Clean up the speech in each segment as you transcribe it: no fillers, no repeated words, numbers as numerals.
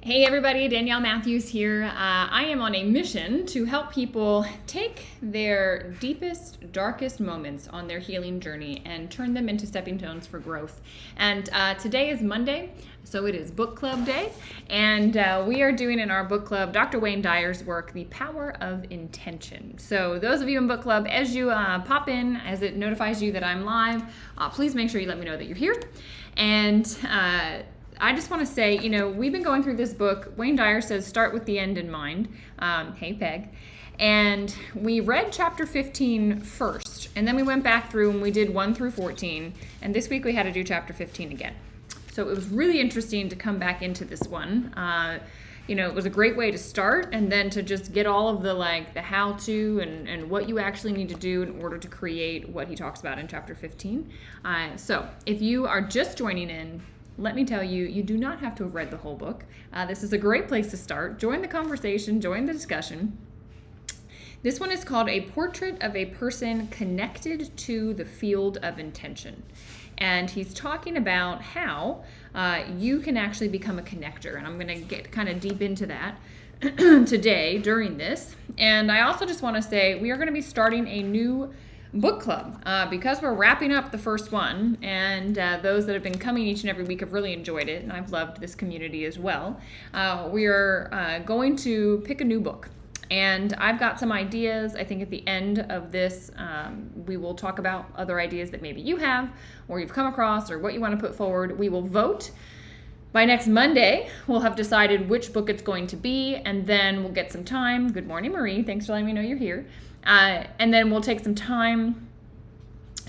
Hey everybody, Danielle Matthews here. I am on a mission to help people take their deepest, darkest moments on their healing journey and turn them into stepping stones for growth. And today is Monday, so it is book club day. And we are doing in our book club Dr. Wayne Dyer's work, The Power of Intention. So those of you in book club, as you pop in, as it notifies you that I'm live, please make sure you let me know that you're here. And I just want to say, we've been going through this book. Wayne Dyer says, start with the end in mind. Hey, Peg. And we read chapter 15 first, and then we went back through and we did 1 through 14. And this week we had to do chapter 15 again. So it was really interesting to come back into this one. It was a great way to start, and then to just get all of the how-to and what you actually need to do in order to create what he talks about in chapter 15. So if you are just joining in, let me tell you, you do not have to have read the whole book. This is a great place to start. Join the conversation, join the discussion. This one is called A Portrait of a Person Connected to the Field of Intention. And he's talking about how you can actually become a connector. And I'm going to get kind of deep into that today during this. And I also just want to say we are going to be starting a new book club because we're wrapping up the first one, and those that have been coming each and every week have really enjoyed it, and I've loved this community as well. We are going to pick a new book, and I've got some ideas. I think at the end of this we will talk about other ideas that maybe you have or you've come across or what you want to put forward. We will vote. By next Monday, we'll have decided which book it's going to be, and then we'll get some time. Good morning, Marie. Thanks for letting me know you're here. And then we'll take some time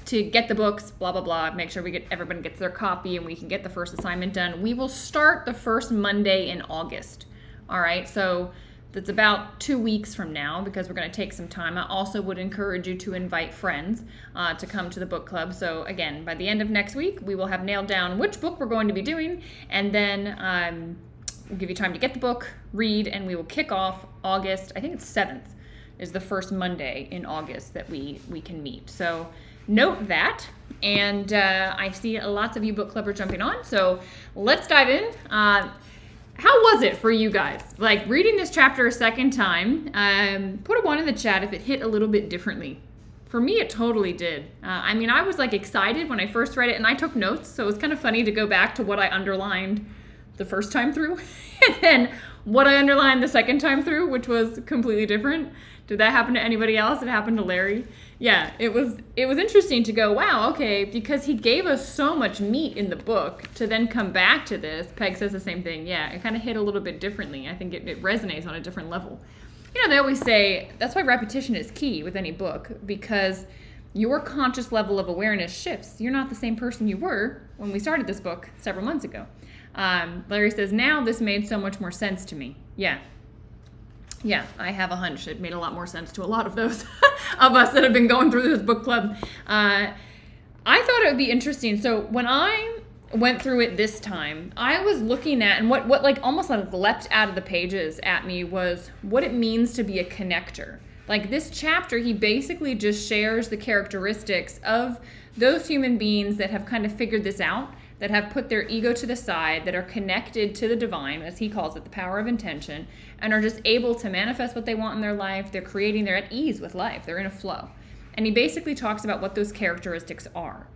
to get the books, blah, blah, blah, make sure everyone gets their copy and we can get the first assignment done. We will start the first Monday in August. All right, so that's about 2 weeks from now because we're going to take some time. I also would encourage you to invite friends to come to the book club. So again, by the end of next week, we will have nailed down which book we're going to be doing, and then we'll give you time to get the book, read, and we will kick off August, I think it's 7th. Is the first Monday in August that we can meet. So note that. And I see lots of you book clubbers jumping on. So let's dive in. How was it for you guys? Like reading this chapter a second time, put a 1 in the chat if it hit a little bit differently. For me, it totally did. I was excited when I first read it, and I took notes. So it was kind of funny to go back to what I underlined the first time through and then what I underlined the second time through, which was completely different. Did that happen to anybody else? It happened to Larry. Yeah, it was interesting to go, wow, okay, because he gave us so much meat in the book to then come back to this. Peg says the same thing. Yeah, it kind of hit a little bit differently. I think it resonates on a different level. They always say that's why repetition is key with any book, because your conscious level of awareness shifts. You're not the same person you were when we started this book several months ago. Larry says, now this made so much more sense to me. Yeah, I have a hunch it made a lot more sense to a lot of those of us that have been going through this book club. I thought it would be interesting. So when I went through it this time, I was looking at, and what almost leapt out of the pages at me was what it means to be a connector. Like this chapter, he basically just shares the characteristics of those human beings that have kind of figured this out, that have put their ego to the side, that are connected to the divine, as he calls it, the power of intention, and are just able to manifest what they want in their life. They're creating, they're at ease with life, they're in a flow. And he basically talks about what those characteristics are.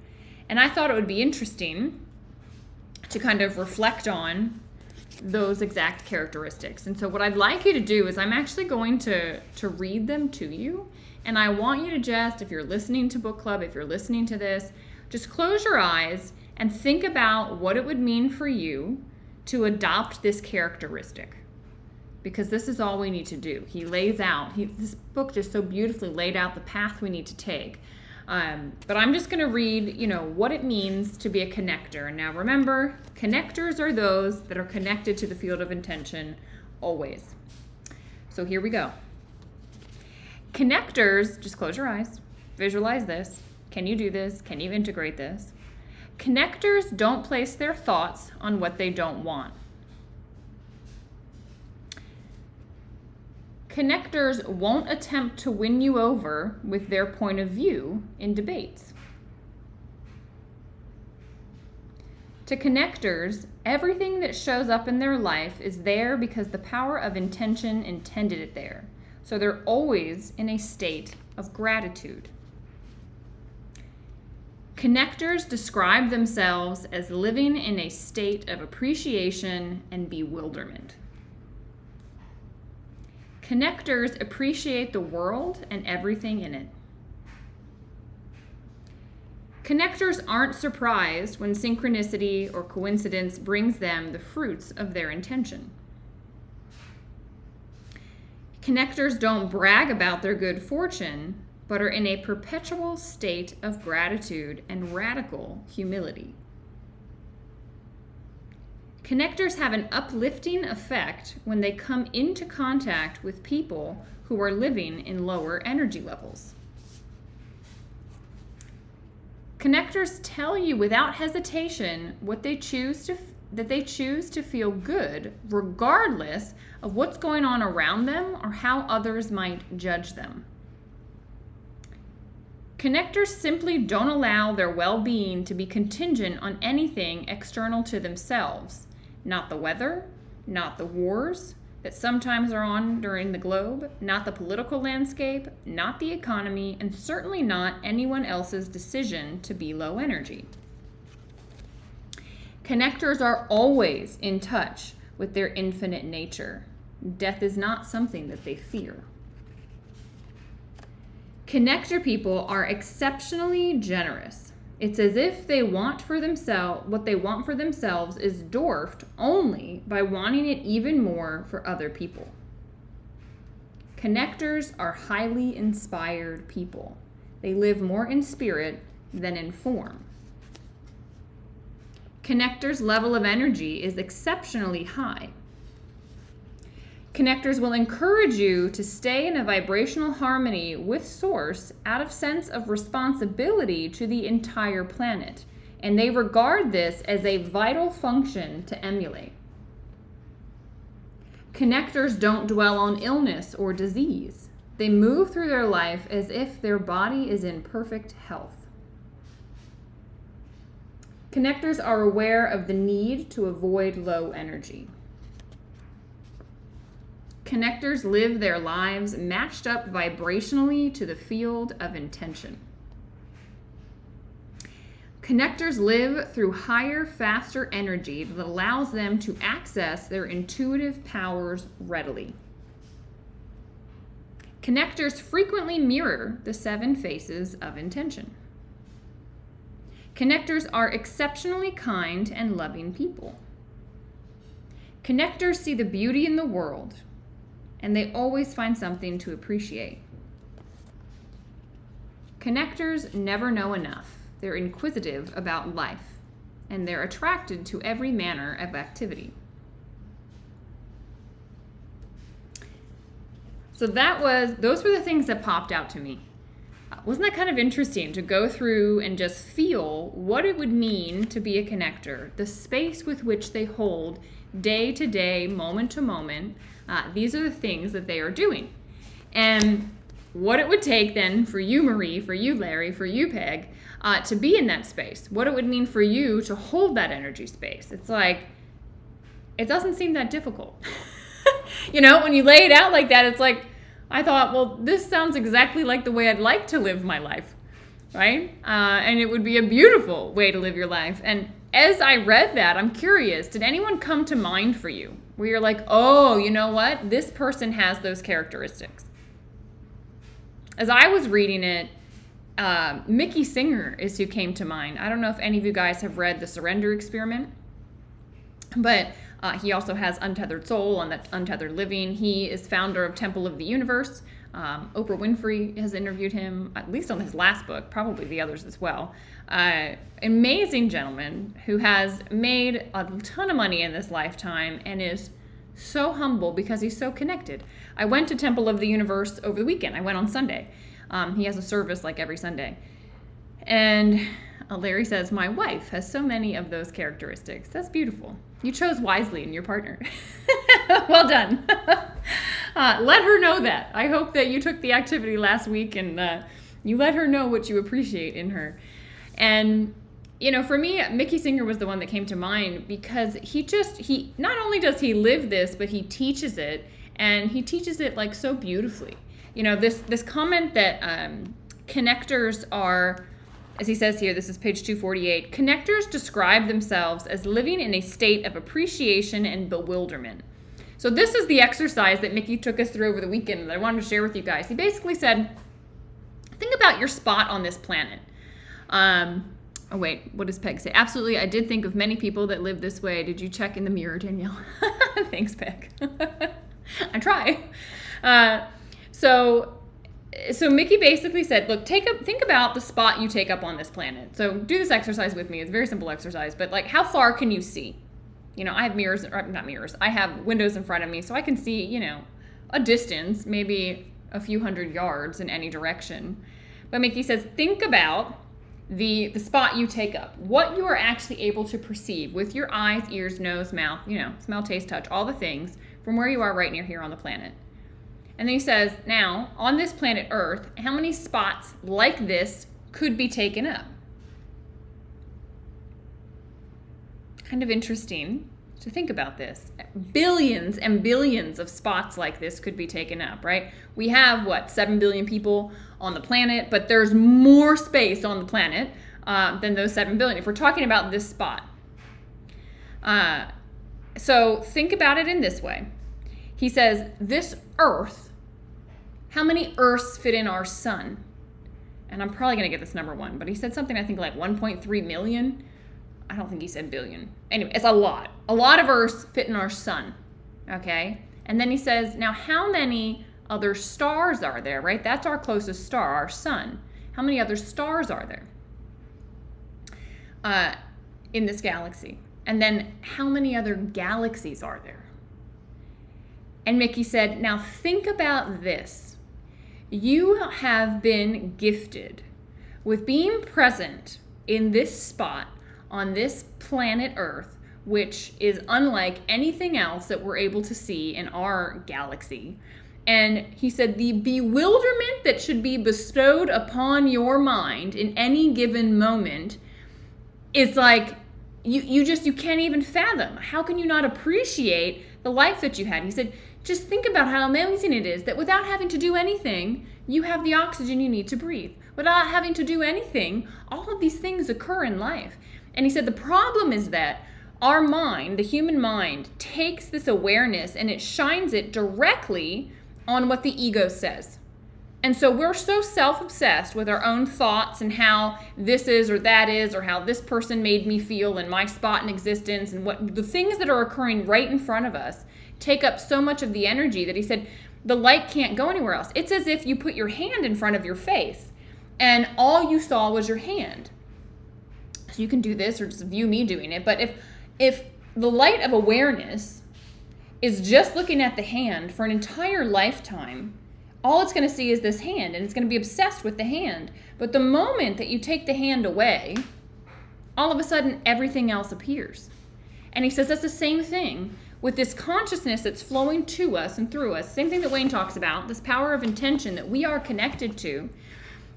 And I thought it would be interesting to kind of reflect on those exact characteristics. And so what I'd like you to do is I'm actually going to read them to you. And I want you to just, if you're listening to book club, if you're listening to this, just close your eyes and think about what it would mean for you to adopt this characteristic. Because this is all we need to do. He lays out, this book just so beautifully laid out the path we need to take. But I'm just going to read, what it means to be a connector. Now remember, connectors are those that are connected to the field of intention always. So here we go. Connectors, just close your eyes, visualize this. Can you do this? Can you integrate this? Connectors don't place their thoughts on what they don't want. Connectors won't attempt to win you over with their point of view in debates. To connectors, everything that shows up in their life is there because the power of intention intended it there. So they're always in a state of gratitude. Connectors describe themselves as living in a state of appreciation and bewilderment. Connectors appreciate the world and everything in it. Connectors aren't surprised when synchronicity or coincidence brings them the fruits of their intention. Connectors don't brag about their good fortune, but are in a perpetual state of gratitude and radical humility. Connectors have an uplifting effect when they come into contact with people who are living in lower energy levels. Connectors tell you without hesitation that they choose to feel good regardless of what's going on around them or how others might judge them. Connectors simply don't allow their well-being to be contingent on anything external to themselves. Not the weather, not the wars that sometimes are on during the globe, not the political landscape, not the economy, and certainly not anyone else's decision to be low energy. Connectors are always in touch with their infinite nature. Death is not something that they fear. Connector people are exceptionally generous. It's as if what they want for themselves is dwarfed only by wanting it even more for other people. Connectors are highly inspired people. They live more in spirit than in form. Connectors' level of energy is exceptionally high. Connectors will encourage you to stay in a vibrational harmony with Source out of sense of responsibility to the entire planet, and they regard this as a vital function to emulate. Connectors don't dwell on illness or disease. They move through their life as if their body is in perfect health. Connectors are aware of the need to avoid low energy. Connectors live their lives matched up vibrationally to the field of intention. Connectors live through higher, faster energy that allows them to access their intuitive powers readily. Connectors frequently mirror the 7 faces of intention. Connectors are exceptionally kind and loving people. Connectors see the beauty in the world, and they always find something to appreciate. Connectors never know enough. They're inquisitive about life, and they're attracted to every manner of activity. So those were the things that popped out to me. Wasn't that kind of interesting to go through and just feel what it would mean to be a connector, the space with which they hold day to day, moment to moment. These are the things that they are doing. And what it would take then for you, Marie, for you, Larry, for you, Peg, to be in that space. What it would mean for you to hold that energy space. It's like, it doesn't seem that difficult. When you lay it out like that, it's like, I thought, well, this sounds exactly like the way I'd like to live my life, right? And it would be a beautiful way to live your life. And as I read that, I'm curious, did anyone come to mind for you where you're like, oh, you know what? This person has those characteristics. As I was reading it, Mickey Singer is who came to mind. I don't know if any of you guys have read The Surrender Experiment, but he also has Untethered Soul and Untethered Living. He is founder of Temple of the Universe. Oprah Winfrey has interviewed him, at least on his last book, probably the others as well. Amazing gentleman who has made a ton of money in this lifetime and is so humble because he's so connected. I went to Temple of the Universe over the weekend. I went on Sunday. He has a service like every Sunday. And Larry says, my wife has so many of those characteristics. That's beautiful. You chose wisely in your partner. Well done. Let her know that. I hope that you took the activity last week and you let her know what you appreciate in her. And For me, Mickey Singer was the one that came to mind because he not only does he live this, but he teaches it, and he teaches it like so beautifully. This comment that connectors are, as he says here, this is page 248, connectors describe themselves as living in a state of appreciation and bewilderment. So this is the exercise that Mickey took us through over the weekend that I wanted to share with you guys. He basically said, think about your spot on this planet. Oh, wait, what does Peg say? Absolutely, I did think of many people that live this way. Did you check in the mirror, Danielle? Thanks, Peg. I try. So Mickey basically said, look, think about the spot you take up on this planet. So do this exercise with me. It's a very simple exercise, but like, how far can you see? I have mirrors, or not mirrors. I have windows in front of me, so I can see, a distance, maybe a few hundred yards in any direction. But Mickey says, think about the spot you take up, what you are actually able to perceive with your eyes, ears, nose, mouth, smell, taste, touch, all the things from where you are right near here on the planet. And then he says, now, on this planet Earth, how many spots like this could be taken up? Kind of interesting to think about this. Billions and billions of spots like this could be taken up, right? We have, 7 billion people on the planet, but there's more space on the planet than those 7 billion, if we're talking about this spot. So think about it in this way. He says, this Earth, how many Earths fit in our sun? And I'm probably going to get this number wrong, but he said something, I think, like 1.3 million. I don't think he said billion. Anyway, it's a lot. A lot of Earths fit in our sun, okay? And then he says, now how many other stars are there, right? That's our closest star, our sun. How many other stars are there in this galaxy? And then how many other galaxies are there? And Mickey said, now think about this. You have been gifted with being present in this spot on this planet Earth, which is unlike anything else that we're able to see in our galaxy. And he said the bewilderment that should be bestowed upon your mind in any given moment is like, you can't even fathom. How can you not appreciate the life that you had? He said, just think about how amazing it is that without having to do anything, you have the oxygen you need to breathe. Without having to do anything, all of these things occur in life. And he said the problem is that our mind, the human mind, takes this awareness and it shines it directly on what the ego says. And so we're so self-obsessed with our own thoughts and how this is or that is, or how this person made me feel and my spot in existence, and what the things that are occurring right in front of us take up so much of the energy that he said the light can't go anywhere else. It's as if you put your hand in front of your face and all you saw was your hand. So you can do this or just view me doing it. But if the light of awareness is just looking at the hand for an entire lifetime, all it's going to see is this hand, and it's going to be obsessed with the hand. But the moment that you take the hand away, all of a sudden everything else appears. And he says that's the same thing with this consciousness that's flowing to us and through us. Same thing that Wayne talks about, this power of intention that we are connected to.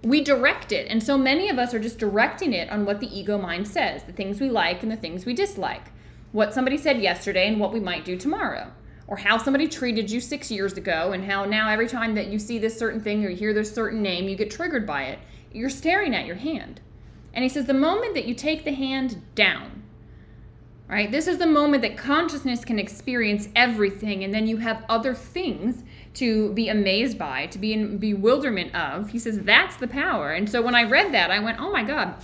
We direct it, and so many of us are just directing it on what the ego mind says, the things we like and the things we dislike, what somebody said yesterday and what we might do tomorrow, or how somebody treated you 6 years ago and how now every time that you see this certain thing or you hear this certain name, you get triggered by it. You're staring at your hand. And he says the moment that you take the hand down, right, this is the moment that consciousness can experience everything, and then you have other things to be amazed by, to be in bewilderment of. He says that's the power. And so when I read that, I went, oh my God,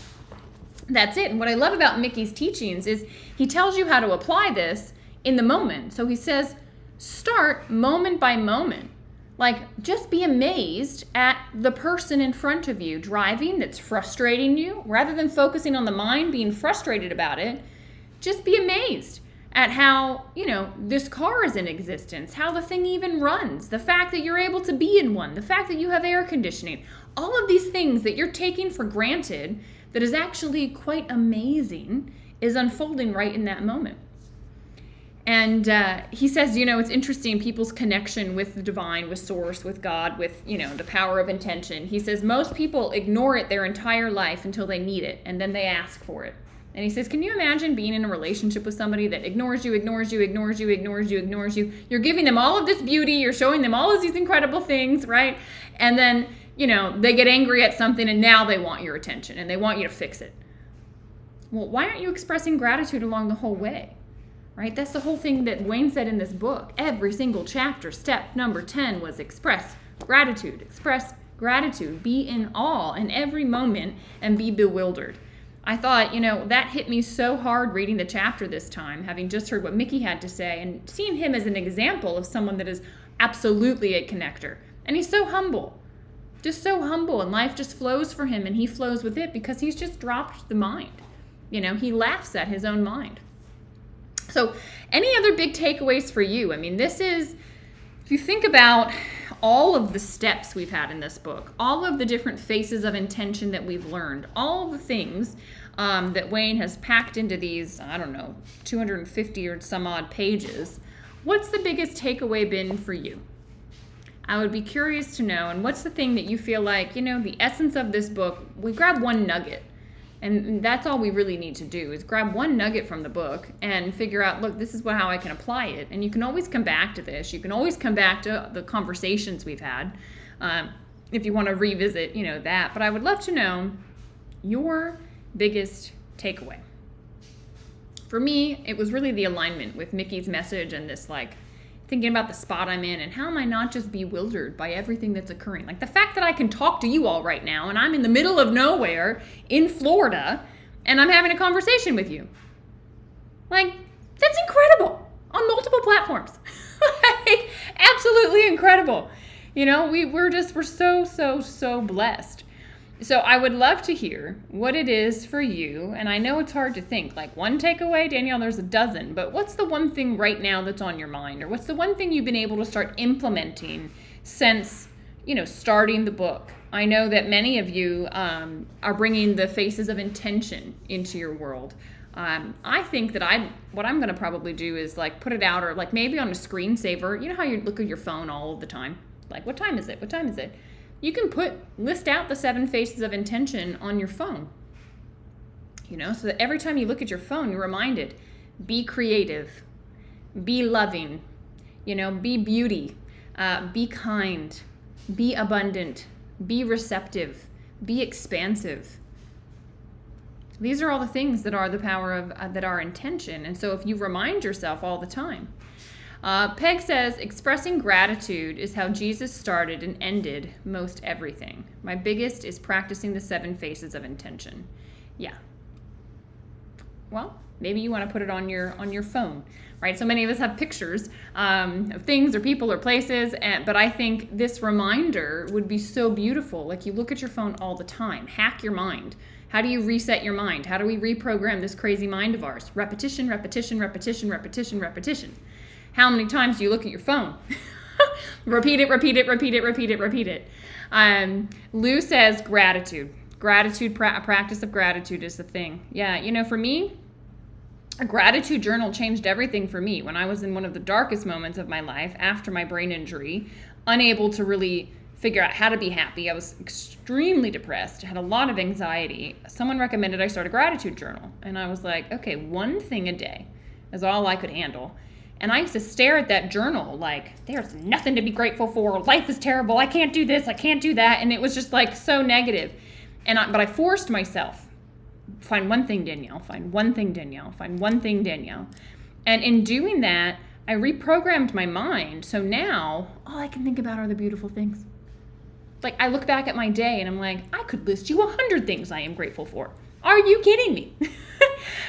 that's it. And what I love about Mickey's teachings is he tells you how to apply this in the moment. So he says, start moment by moment. Like, just be amazed at the person in front of you driving that's frustrating you. Rather than focusing on the mind being frustrated about it, just be amazed at how, this car is in existence, how the thing even runs, the fact that you're able to be in one, the fact that you have air conditioning, all of these things that you're taking for granted that is actually quite amazing is unfolding right in that moment. And he says, it's interesting, people's connection with the divine, with source, with God, with, the power of intention. He says most people ignore it their entire life until they need it, and then they ask for it. And he says, can you imagine being in a relationship with somebody that ignores you, ignores you, ignores you, ignores you, ignores you? You're giving them all of this beauty. You're showing them all of these incredible things, right? And then, they get angry at something and now they want your attention and they want you to fix it. Well, why aren't you expressing gratitude along the whole way, right? That's the whole thing that Wayne said in this book. Every single chapter, step number 10 was express gratitude, be in awe in every moment and be bewildered. I thought, that hit me so hard reading the chapter this time, having just heard what Mickey had to say and seeing him as an example of someone that is absolutely a connector. And he's so humble, and life just flows for him and he flows with it because he's just dropped the mind. He laughs at his own mind. So any other big takeaways for you? I mean, this is, if you think about all of the steps we've had in this book, all of the different faces of intention that we've learned, all the things that Wayne has packed into these, 250 or some odd pages, what's the biggest takeaway been for you? I would be curious to know, and what's the thing that you feel like, the essence of this book, we grab one nugget, and that's all we really need to do is grab one nugget from the book and figure out, look, this is how I can apply it. And you can always come back to this. You can always come back to the conversations we've had if you want to revisit, that. But I would love to know your biggest takeaway. For me, it was really the alignment with Mickey's message and this, thinking about the spot I'm in and how am I not just bewildered by everything that's occurring. Like the fact that I can talk to you all right now and I'm in the middle of nowhere in Florida and I'm having a conversation with you. That's incredible on multiple platforms. Absolutely incredible. We're so blessed. So I would love to hear what it is for you. And I know it's hard to think, one takeaway, Danielle, there's a dozen, but what's the one thing right now that's on your mind? Or what's the one thing you've been able to start implementing since, starting the book? I know that many of you are bringing the faces of intention into your world. I think that what I'm going to probably do is put it out or maybe on a screensaver. You know how you look at your phone all of the time? What time is it? What time is it? You can list out the 7 faces of intention on your phone, so that every time you look at your phone, you're reminded, be creative, be loving, be beauty, be kind, be abundant, be receptive, be expansive. These are all the things that are the power of, that are intention. And so if you remind yourself all the time, Peg says, expressing gratitude is how Jesus started and ended most everything. My biggest is practicing the 7 faces of intention. Yeah. Well, maybe you want to put it on your phone, right? So many of us have pictures of things or people or places, but I think this reminder would be so beautiful. You look at your phone all the time. Hack your mind. How do you reset your mind? How do we reprogram this crazy mind of ours? Repetition, repetition, repetition, repetition, repetition. How many times do you look at your phone? Repeat it, repeat it, repeat it, repeat it, repeat it. Lou says gratitude. Gratitude, practice of gratitude is the thing. Yeah, for me, a gratitude journal changed everything for me. When I was in one of the darkest moments of my life after my brain injury, unable to really figure out how to be happy. I was extremely depressed, had a lot of anxiety. Someone recommended I start a gratitude journal. And I was like, okay, one thing a day is all I could handle. And I used to stare at that journal there's nothing to be grateful for. Life is terrible. I can't do this. I can't do that. And it was just so negative. But I forced myself. Find one thing, Danielle. Find one thing, Danielle. Find one thing, Danielle. And in doing that, I reprogrammed my mind. So now all I can think about are the beautiful things. I look back at my day and I'm I could list you 100 things I am grateful for. Are you kidding me?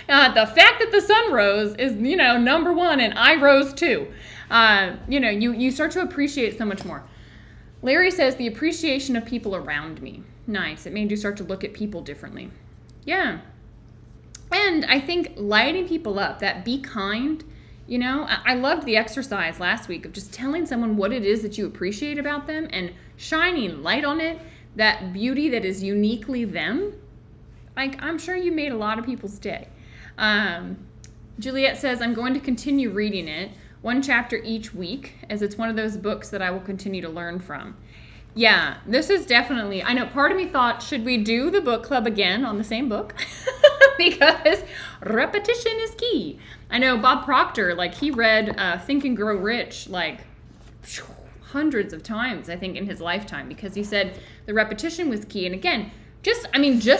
The fact that the sun rose is, number one, and I rose too. You start to appreciate so much more. Larry says the appreciation of people around me. Nice. It made you start to look at people differently. Yeah. And I think lighting people up, that be kind, I loved the exercise last week of just telling someone what it is that you appreciate about them and shining light on it, that beauty that is uniquely them. I'm sure you made a lot of people's day. Juliet says, I'm going to continue reading it, 1 chapter each week, as it's one of those books that I will continue to learn from. Yeah, this is definitely, I know part of me thought, should we do the book club again on the same book? Because repetition is key. I know Bob Proctor, like he read Think and Grow Rich like hundreds of times, I think, in his lifetime, because he said the repetition was key. And again, just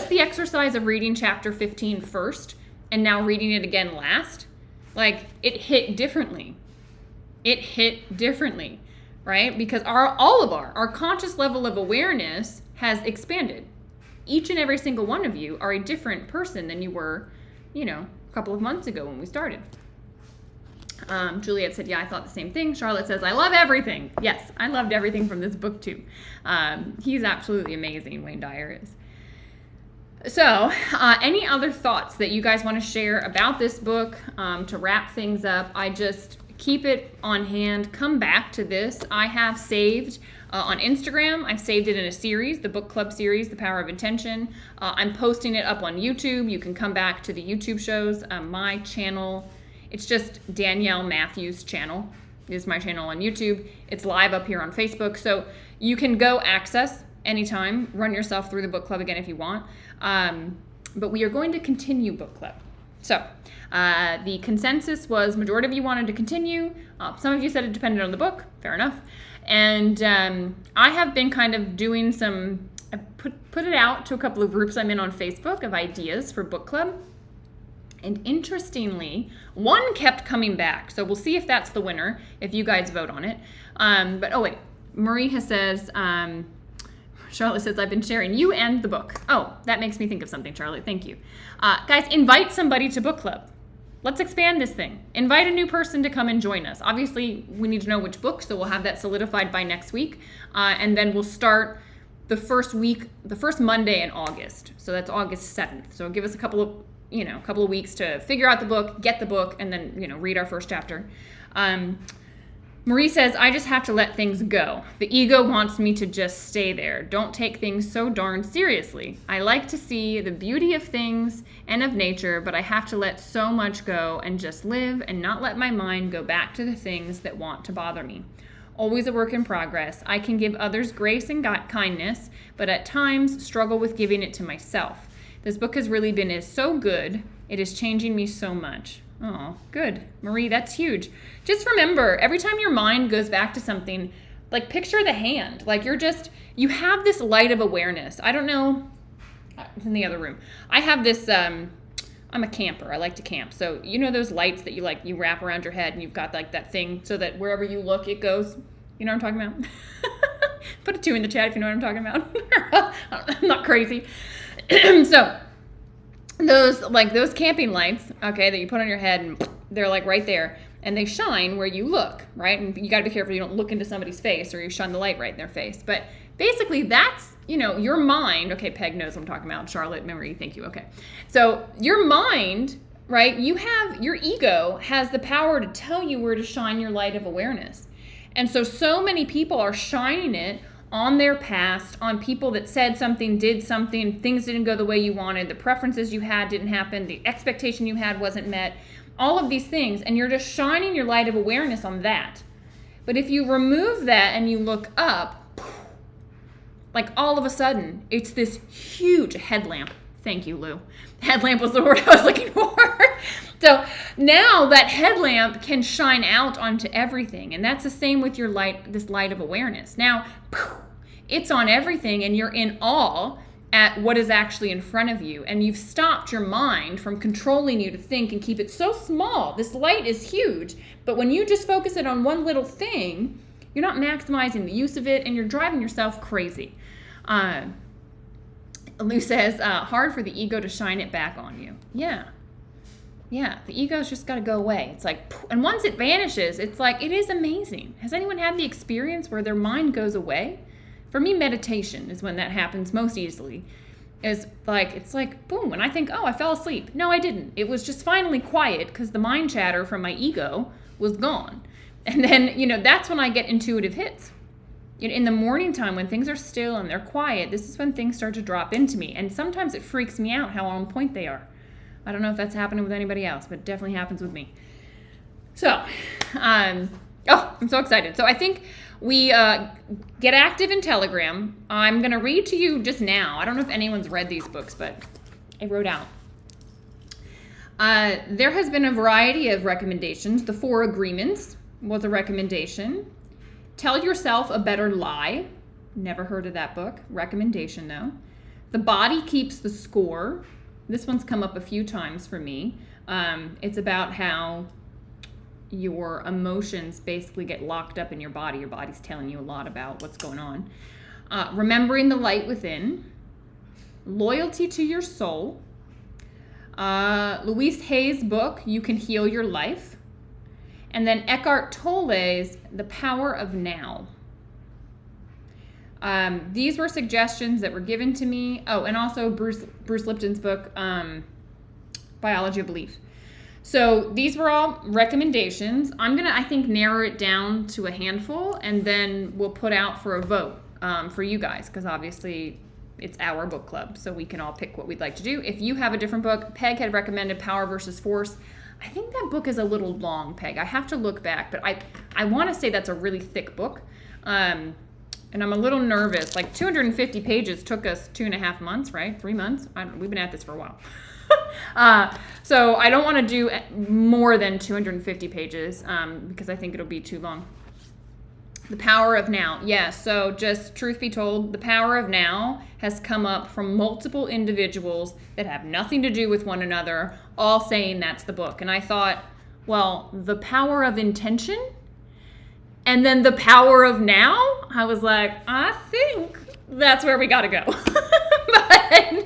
the exercise of reading chapter 15 first and now reading it again last, like it hit differently. It hit differently. Right? Because all of our conscious level of awareness has expanded. Each and every single one of you are a different person than you were, a couple of months ago when we started. Juliet said, yeah, I thought the same thing. Charlotte says, I love everything. Yes, I loved everything from this book too. He's absolutely amazing, Wayne Dyer is. So, any other thoughts that you guys want to share about this book to wrap things up? Keep it on hand. Come back to this. I have saved on Instagram. I've saved it in a series, the book club series, The Power of Intention. I'm posting it up on YouTube. You can come back to the YouTube shows. My channel, it's just Danielle Matthews channel is my channel on YouTube. It's live up here on Facebook. So you can go access anytime, run yourself through the book club again if you want. But we are going to continue book club. So the consensus was majority of you wanted to continue. Some of you said it depended on the book. Fair enough. And I have been kind of doing I put it out to a couple of groups I'm in on Facebook of ideas for book club. And interestingly, one kept coming back. So we'll see if that's the winner, if you guys vote on it. Marie says, Charlotte says, I've been sharing you and the book. Oh, that makes me think of something, Charlotte. Thank you. Guys, invite somebody to book club. Let's expand this thing. Invite a new person to come and join us. Obviously, we need to know which book, so we'll have that solidified by next week. And then we'll start the first Monday in August. So that's August 7th. So give us a couple of weeks to figure out the book, get the book, and then, read our first chapter. Marie says, I just have to let things go. The ego wants me to just stay there. Don't take things so darn seriously. I like to see the beauty of things and of nature, but I have to let so much go and just live and not let my mind go back to the things that want to bother me. Always a work in progress. I can give others grace and kindness, but at times struggle with giving it to myself. This book has really been so good. It is changing me so much. Oh, good. Marie, that's huge. Just remember, every time your mind goes back to something, like picture the hand. Like you have this light of awareness. I don't know. It's in the other room. I have this, I'm a camper. I like to camp. So those lights that you wrap around your head and you've got like that thing so that wherever you look, it goes. You know what I'm talking about? Put a 2 in the chat if you know what I'm talking about. I'm not crazy. So those camping lights, okay, that you put on your head, and they're like right there, and they shine where you look, right? And you got to be careful you don't look into somebody's face or you shine the light right in their face. But basically that's, your mind. Okay, Peg knows what I'm talking about. Charlotte, Marie, thank you. Okay. So your mind, right? Your ego has the power to tell you where to shine your light of awareness. And so many people are shining it on their past, on people that said something, did something, things didn't go the way you wanted, the preferences you had didn't happen, the expectation you had wasn't met, all of these things, and you're just shining your light of awareness on that. But if you remove that and you look up, like all of a sudden, it's this huge headlamp. Thank you, Lou. Headlamp was the word I was looking for. So now that headlamp can shine out onto everything. And that's the same with your light, this light of awareness. Now, it's on everything and you're in awe at what is actually in front of you. And you've stopped your mind from controlling you to think and keep it so small. This light is huge. But when you just focus it on one little thing, you're not maximizing the use of it and you're driving yourself crazy. Lou says, hard for the ego to shine it back on you. Yeah, the ego's just got to go away. It's like, and once it vanishes, it's like, it is amazing. Has anyone had the experience where their mind goes away? For me, meditation is when that happens most easily. It's like, boom, and I think, oh, I fell asleep. No, I didn't. It was just finally quiet because the mind chatter from my ego was gone. And then, that's when I get intuitive hits. In the morning time when things are still and they're quiet, this is when things start to drop into me. And sometimes it freaks me out how on point they are. I don't know if that's happening with anybody else, but it definitely happens with me. So, I'm so excited. So I think We get active in Telegram. I'm going to read to you just now. I don't know if anyone's read these books, but I wrote out. There has been a variety of recommendations. The 4 Agreements was a recommendation. Tell Yourself a Better Lie. Never heard of that book. Recommendation, though. The Body Keeps the Score. This one's come up a few times for me. It's about how your emotions basically get locked up in your body. Your body's telling you a lot about what's going on. Remembering the Light Within. Loyalty to Your Soul. Louise Hay's book, You Can Heal Your Life. And then Eckhart Tolle's The Power of Now. These were suggestions that were given to me. Oh, and also Bruce Lipton's book, Biology of Belief. So these were all recommendations. I'm going to, I think, narrow it down to a handful, and then we'll put out for a vote for you guys, because obviously it's our book club, so we can all pick what we'd like to do. If you have a different book, Peg had recommended Power versus Force. I think that book is a little long, Peg. I have to look back, but I want to say that's a really thick book. And I'm a little nervous. Like 250 pages took us 2.5 months, right? 3 months? We've been at this for a while. So I don't want to do more than 250 pages because I think it'll be too long. The Power of Now. Yes, so just truth be told, The Power of Now has come up from multiple individuals that have nothing to do with one another, all saying that's the book. And I thought, well, The Power of Intention and then The Power of Now? I was like, I think that's where we got to go. But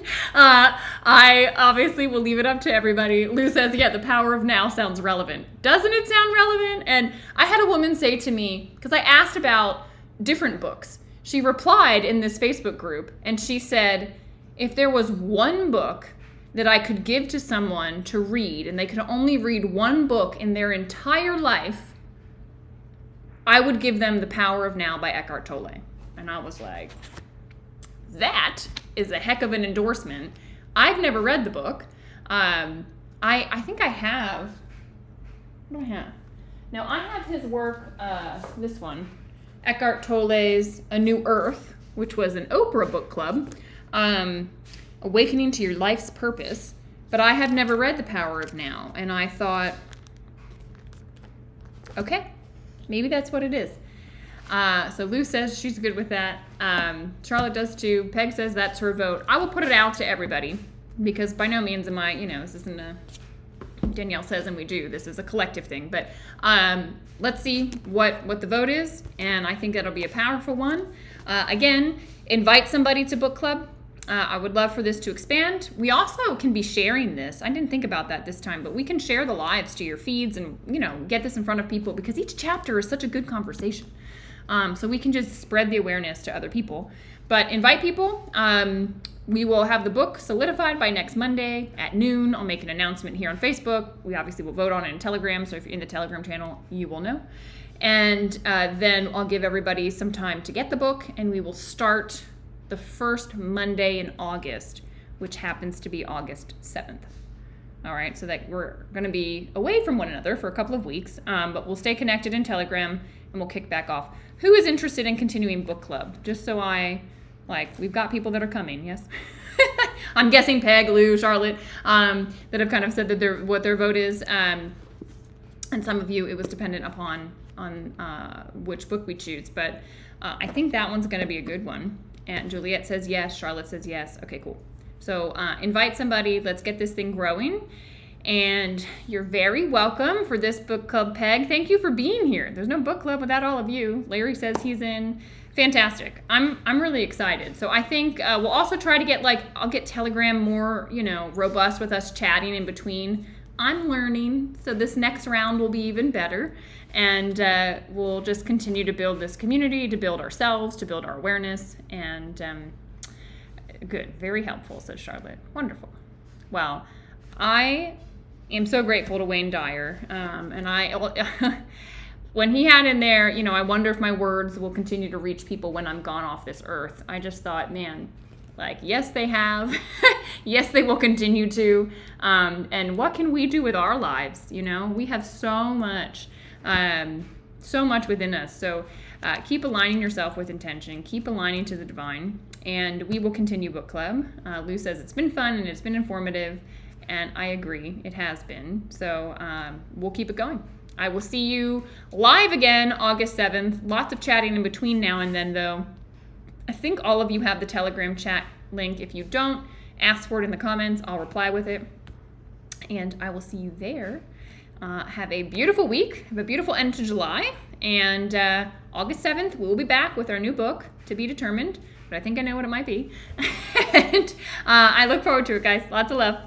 I obviously will leave it up to everybody. Lou says, yeah, The Power of Now sounds relevant. Doesn't it sound relevant? And I had a woman say to me, because I asked about different books, she replied in this Facebook group, and she said, if there was one book that I could give to someone to read, and they could only read one book in their entire life, I would give them The Power of Now by Eckhart Tolle. And I was like, that is a heck of an endorsement. I've never read the book. I think I have. What do I have? Now, I have his work, this one, Eckhart Tolle's A New Earth, which was an Oprah book club, Awakening to Your Life's Purpose. But I have never read The Power of Now. And I thought, okay, maybe that's what it is. So Lou says she's good with that. Charlotte does too. Peg says that's her vote. I will put it out to everybody because by no means am I, this isn't a Danielle says and we do. This is a collective thing. But let's see what the vote is. And I think that'll be a powerful one. Again, invite somebody to book club. I would love for this to expand. We also can be sharing this. I didn't think about that this time, but we can share the lives to your feeds and, get this in front of people because each chapter is such a good conversation. So we can just spread the awareness to other people. But invite people. We will have the book solidified by next Monday at noon. I'll make an announcement here on Facebook. We obviously will vote on it in Telegram. So if you're in the Telegram channel, you will know. And then I'll give everybody some time to get the book. And we will start the first Monday in August, which happens to be August 7th. All right, so that we're going to be away from one another for a couple of weeks, but we'll stay connected in Telegram and we'll kick back off. Who is interested in continuing book club? Just so we've got people that are coming, yes? I'm guessing Peg, Lou, Charlotte, that have kind of said that what their vote is. And some of you, it was dependent upon which book we choose. But I think that one's going to be a good one. And Juliet says yes. Charlotte says yes. Okay, cool. So invite somebody. Let's get this thing growing. And you're very welcome for this book club, Peg. Thank you for being here. There's no book club without all of you. Larry says he's in. Fantastic. I'm really excited. So I think we'll also try to get I'll get Telegram more, robust with us chatting in between. I'm learning, so this next round will be even better. And we'll just continue to build this community, to build ourselves, to build our awareness. And good. Very helpful, says Charlotte. Wonderful. Well, I am so grateful to Wayne Dyer. And when he had in there, I wonder if my words will continue to reach people when I'm gone off this earth. I just thought, man, yes, they have. Yes, they will continue to. And what can we do with our lives? We have so much so much within us. So keep aligning yourself with intention, keep aligning to the divine, and we will continue book club. Lou says it's been fun and it's been informative, and I agree, it has been. So we'll keep it going. I will see you live again August 7th. Lots of chatting in between now and then, though. I think all of you have the Telegram chat link. If you don't, ask for it in the comments. I'll reply with it. And I will see you there. Have a beautiful week. Have a beautiful end to July. And August 7th, we'll be back with our new book, To Be Determined. But I think I know what it might be. And I look forward to it, guys. Lots of love.